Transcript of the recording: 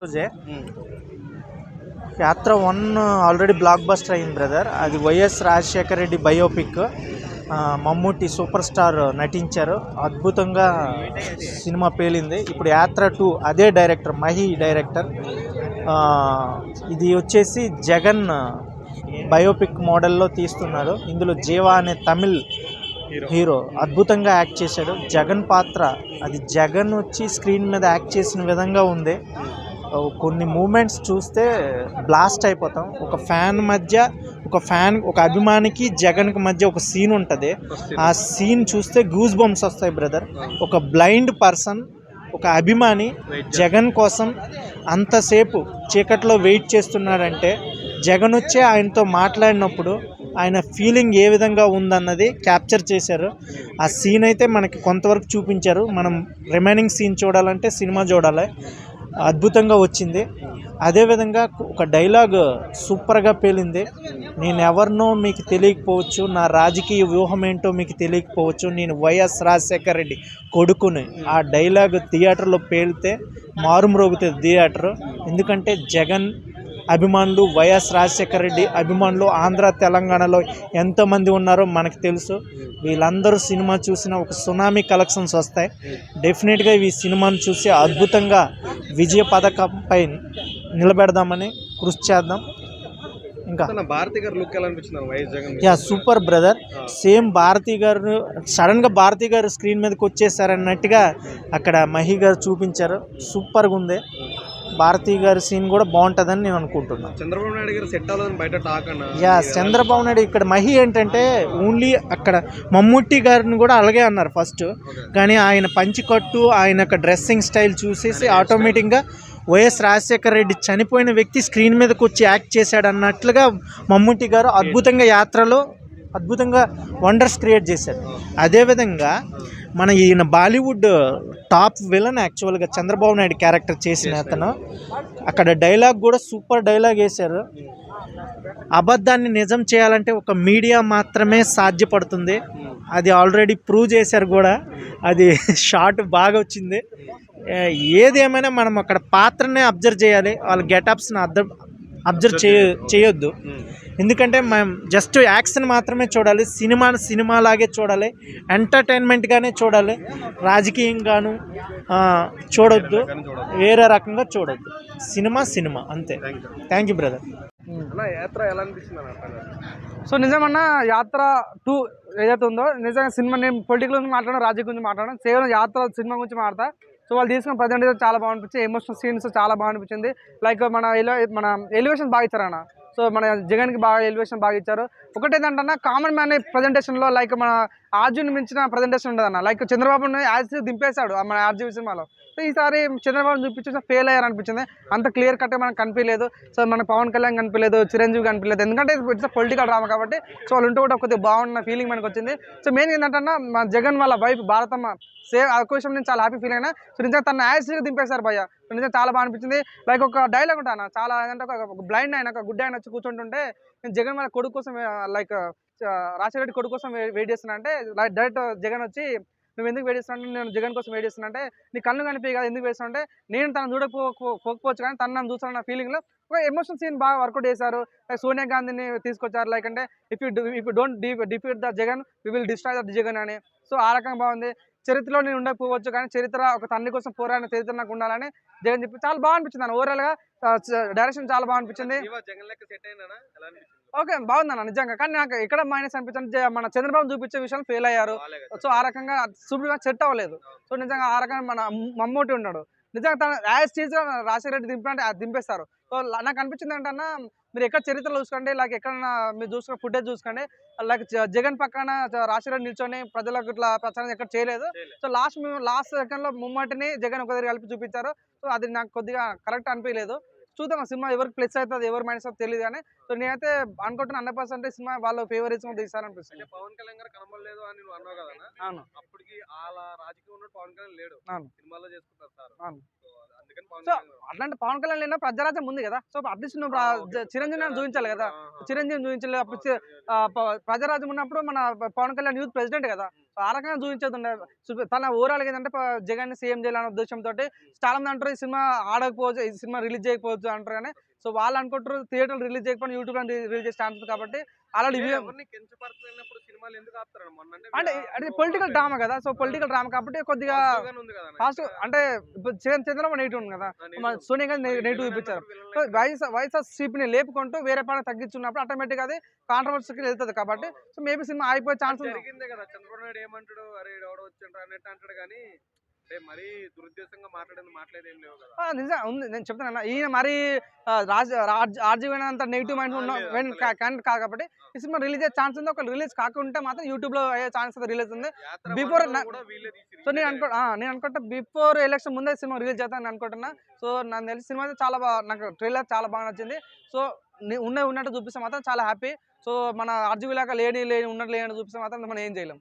రోజే యాత్ర 1 already block buster అయింది బ్రదర్. అది YS Rajasekhara Reddy biopic. Mammootty super star నటించారు. అద్భుతంగా సినిమా పేలింది. ఇప్పుడు యాత్ర 2 అదే డైరెక్టర్ మహి డైరెక్టర్. ఇది వచ్చేసి జగన్ బయోపిక్ మోడల్లో తీస్తున్నారు. ఇందులో జీవా అనే తమిళ్ హీరో అద్భుతంగా యాక్ట్ చేశాడు. జగన్ పాత్ర అది జగన్ వచ్చి స్క్రీన్ మీద యాక్ట్ చేసిన విధంగా ఉంది. కొన్ని మూమెంట్స్ చూస్తే బ్లాస్ట్ అయిపోతాం. ఒక అభిమానికి జగన్కి మధ్య ఒక సీన్ ఉంటుంది. ఆ సీన్ చూస్తే గూస్ బంప్స్ వస్తాయి బ్రదర్. ఒక బ్లైండ్ పర్సన్, ఒక అభిమాని జగన్ కోసం అంతసేపు చీకట్లో వెయిట్ చేస్తున్నాడంటే జగన్ వచ్చే ఆయనతో మాట్లాడినప్పుడు ఆయన ఫీలింగ్ ఏ విధంగా ఉందన్నది క్యాప్చర్ చేశారు. ఆ సీన్ అయితే మనకి కొంతవరకు చూపించారు. మనం రిమైనింగ్ సీన్ చూడాలంటే సినిమా చూడాలి. అద్భుతంగా వచ్చింది. అదేవిధంగా ఒక డైలాగ్ సూపర్గా పేలింది. నేను ఎవరినో మీకు తెలియకపోవచ్చు, నా రాజకీయ వ్యూహం ఏంటో మీకు తెలియకపోవచ్చు, నేను వైఎస్ రాజశేఖర రెడ్డి కొడుకుని. ఆ డైలాగ్ థియేటర్లో పేలితే మారుమ్రోగుతుంది థియేటర్. ఎందుకంటే జగన్ అభిమానులు, వైఎస్ రాజశేఖర రెడ్డి అభిమానులు ఆంధ్ర తెలంగాణలో ఎంతోమంది ఉన్నారో మనకు తెలుసు. వీళ్ళందరూ సినిమా చూసిన ఒక సునామీ కలెక్షన్స్ వస్తాయి. డెఫినెట్గా ఈ సినిమాను చూసి అద్భుతంగా విజయ పథకంపై నిలబెడదామని కృషి చేద్దాం. ఇంకా భారతి గారు లుక్ ఎలా అనిపించింది YS Jagan? Super brother. Same Bharathi గారు సడన్గా భారతి గారు స్క్రీన్ మీదకి వచ్చేసారన్నట్టుగా అక్కడ మహి గారు చూపించారు. సూపర్గా ఉంది. భారతి గారి సీన్ కూడా బాగుంటుందని నేను అనుకుంటున్నాను. చంద్రబాబు నాయుడు గారు సెట్ అవ్వదని బయట టాక్ అన్న. చంద్రబాబు నాయుడు ఇక్కడ మహి ఏంటంటే ఓన్లీ అక్కడ మమ్ముట్టి గారిని కూడా అలాగే అన్నారు ఫస్ట్. కానీ ఆయన పంచికట్టు, ఆయన డ్రెస్సింగ్ స్టైల్ చూసేసి ఆటోమేటిక్గా వైఎస్ రాజశేఖర రెడ్డి చనిపోయిన వ్యక్తి స్క్రీన్ మీదకి వచ్చి యాక్ట్ చేశాడు అన్నట్లుగా మమ్ముట్టి గారు అద్భుతంగా వండర్స్ క్రియేట్ చేశారు. అదేవిధంగా మన ఈయన బాలీవుడ్ టాప్ విలన్ యాక్చువల్గా చంద్రబాబు నాయుడు క్యారెక్టర్ చేసిన అతను అక్కడ డైలాగ్ కూడా సూపర్ డైలాగ్ వేశారు. అబద్ధాన్ని నిజం చేయాలంటే ఒక మీడియా మాత్రమే సాధ్యపడుతుంది. అది ఆల్రెడీ ప్రూవ్ చేశారు కూడా. అది షార్ట్ బాగా వచ్చింది. ఏదేమైనా మనం అక్కడ పాత్రనే అబ్జర్వ్ చేయాలి, వాళ్ళ గెటప్స్ని అబ్జర్వ్ చేయొద్దు. ఎందుకంటే మనం జస్ట్ యాక్షన్ మాత్రమే చూడాలి. సినిమాలాగే చూడాలి, ఎంటర్టైన్మెంట్గానే చూడాలి. రాజకీయంగాను చూడొద్దు, వేరే రకంగా చూడొద్దు. సినిమా అంతే. Thank you brother. యాత్ర ఎలా అనిపిస్తుంది? సో నిజమన్నా యాత్ర 2 ఏదైతే ఉందో నిజంగా సినిమా, నేను పొలిటికల్ గురించి మాట్లాడడం, రాజకీయ గురించి మాట్లాడడం, కేవలం యాత్ర సినిమా గురించి మాట్లాడతా. సో వాళ్ళు తీసుకున్న ప్రజెంట్ చాలా బాగా అనిపించింది. ఎమోషనల్ సీన్స్ చాలా బాగా అనిపించింది. లైక్ మన ఎలివేషన్ బాగా ఇచ్చారన్న. సో మన జగన్కి బాగా ఎలివేషన్ బాగా ఇచ్చారు. ఒకటేంటంటే కామన్ మ్యాన్ ప్రజెంటేషన్లో లైక్ మన ఆర్జున్ మించిన ప్రజెంటేషన్ ఉండదన్న. లైక్ చంద్రబాబుని యాజ్ దింపేశాడు మన ఆర్జీవి సినిమాలో. సో ఈసారి చంద్రబాబు చూపించేసిన ఫెయిల్ అయ్యారు అనిపించింది. అంత క్లియర్ కట్గా మనకు కనిపించలేదు. సో మన పవన్ కళ్యాణ్ కనిపించలేదు, చిరంజీవి కనిపించలేదు. ఎందుకంటే ఇట్స్ పొలిటికల్ డ్రామా కాబట్టి. సో వాళ్ళు ఉంటూ కూడా కొద్దిగా బాగున్న ఫీలింగ్ మనకు వచ్చింది. సో మెయిన్ ఏంటంటే మన జగన్ వాళ్ళ వైఫ్ భారతమ్మ సేమ్ ఆ విషయం నేను చాలా హ్యాపీ ఫీల్ అయినా. సో నిజంగా తన యాజ్గా దింపేశారు భయ్య. నిజంగా చాలా బాగా అనిపించింది. లైక్ ఒక డైలాగ్ ఉంటాను చాలా అంటే ఒక బ్లైండ్ ఆయన, ఒక గుడ్ ఆయన వచ్చి కూర్చుంటుంటే నేను జగన్ వాళ్ళ కొడుకు కోసం లైక్ రాజశేఖర రెడ్డి కొడుకు కోసం వెయిట్ చేస్తున్నా అంటే డైరెక్ట్ జగన్ వచ్చి నువ్వు ఎందుకు వెయిట్ చేస్తున్నా, నేను జగన్ కోసం వెయిట్ చేస్తున్నా అంటే నీ కళ్ళు కనిపించే కదా ఎందుకు వేస్తున్నా అంటే నేను తను చూడకపోవచ్చు కానీ తను నన్ను చూస్తాను నా ఫీలింగ్లో. ఒక ఎమోషనల్ సీన్ బాగా వర్కౌట్ చేశారు. లైక్ సోనియా గాంధీని తీసుకొచ్చారు. లైక్ అంటే if you don't defeat the Jagan we will destroy the Jagan అని. సో ఆ రకంగా బాగుంది. చరిత్రలో నేను ఉండకపోవచ్చు కానీ చరిత్ర ఒక తండ్రి కోసం పోరాడిన చరిత్ర నాకు ఉండాలని జగన్ చెప్పి చాలా బాగా అనిపించింది అన్న. ఓవరాల్గా డైరెక్షన్ చాలా బాగా అనిపించింది. ఓకే బాగుందన్న నిజంగా. కానీ నాకు ఎక్కడ మైనస్ అనిపించింది, మన చంద్రబాబు చూపించే విషయాలు ఫెయిల్ అయ్యారు. సో ఆ రకంగా సూపర్గా సెట్ అవ్వలేదు. సో నిజంగా ఆ రకంగా మన మమ్మూటి ఉన్నాడు. నిజంగా తన యాజ్ టీజ్గా రాజశేఖర రెడ్డి దింపంటే అది దింపేస్తారు. సో నాకు అనిపించింది ఏంటన్నా, మీరు ఎక్కడ చరిత్రలో చూసుకోండి, లైక్ ఎక్కడన్నా మీరు చూసుకున్న ఫుటేజ్ చూసుకోండి, లైక్ జగన్ పక్కన రాజశేఖర రెడ్డి నిల్చొని ప్రజలకు ఇట్లా ప్రచారం ఎక్కడ చేయలేదు. సో లాస్ట్ సెకండ్లో ముమ్మటిని జగన్ ఒక దగ్గర కలిపి చూపించారు. సో అది నాకు కొద్దిగా కరెక్ట్ అనిపించలేదు. చూద్దాం ఆ సినిమా ఎవరికి ప్లస్ అవుతుంది ఎవరు మైనస్ అవుతుంది తెలియదు కానీ. సో నేనైతే అనుకుంటున్నా 100% సినిమా వాళ్ళు ఫేవరిజం తీస్తారనిపిస్తుంది. పవన్ కళ్యాణ్ గారు కనబడలేదు అని నువ్వు అన్నావు కదా. అవును, అప్పటికి అలా రాజకీయం ఉన్నట్టు పవన్ కళ్యాణ్ లేడు, సినిమాలో చేసుకుంటారు సార్. అవును. అందుకని సో అట్లాంటి పవన్ కళ్యాణ్ లేనా ప్రజారాజ్యం ఉంది కదా. సో అట్లీస్ట్ నువ్వు చిరంజీవి చూపించాలి కదా. చిరంజీవి చూపించలేదు. అప్పుడు ప్రజారాజ్యం ఉన్నప్పుడు మన పవన్ కళ్యాణ్ యూత్ ప్రెసిడెంట్ కదా. సో ఆ రకంగా చూపించేది తన ఓవరాల్ ఏంటంటే జగన్ ని సీఎం చేయాలనే ఉద్దేశంతో చాలా మంది అంటారు ఈ సినిమా ఆడకపోవచ్చు, ఈ సినిమా రిలీజ్ చేయకపోవచ్చు అంటారు. కానీ సో వాళ్ళు అనుకుంటారు థియేటర్ రిలీజ్ చేయకపోయినా యూట్యూబ్ లో రిలీజ్ చేసే ఛాన్స్ ఉంది కాబట్టి అలాంటి అంటే అది పొలిటికల్ డ్రామా కదా. సో పొలిటికల్ డ్రామా కాబట్టి కొద్దిగా ఫాస్ట్ అంటే చంద్రబాబు నెగిటివ్ ఉంది కదా, సోనియా గాంధీ నెగిటివ్ చూపించారు. సో వైఎస్ఆర్ సిపిని లేపుకుంటూ వేరే పని తగ్గించున్నప్పుడు ఆటోమేటిక్ అది కాంట్రవర్సీకి వెళ్తుంది కాబట్టి సో మేబీ సినిమా అయిపోయే ఛాన్స్ ఉంది. చంద్రబాబు నాయుడు ఏమంటాడు, అరే ఎవడో వచ్చిండ్రు అన్నట్టు అంటాడు కానీ మరీ దురుద్దేశంగా మాట్లాడేదేం లేవు కదా. నిజం ఉంది, నేను చెప్తాను. ఈయన మరి ఆర్జీవైనంత నెగిటివ్ మైండ్ ఉన్న క్యాండిడేట్ కాదు కాబట్టి ఈ సినిమా రిలీజ్ అయ్యే ఛాన్స్ ఉంది. ఒక రిలీజ్ కాకుంటే మాత్రం యూట్యూబ్ లో అయ్యే ఛాన్స్ రిలీజ్ ఉంది. బిఫోర్ సో నేను అనుకుంటా బిఫోర్ ఎలక్షన్ ముందే సినిమా రిలీజ్ చేస్తాను అనుకుంటున్నా. సో నాకు తెలిసి సినిమా అయితే చాలా బాగా, నాకు ట్రైలర్ చాలా బాగా నచ్చింది. సో ఉన్నట్టు చూపిస్తే మాత్రం చాలా హ్యాపీ. సో మన ఆర్జీవీ లాగా లేని ఉన్నట్టు లేని చూపిస్తే మాత్రం మనం ఏం చేయలేం.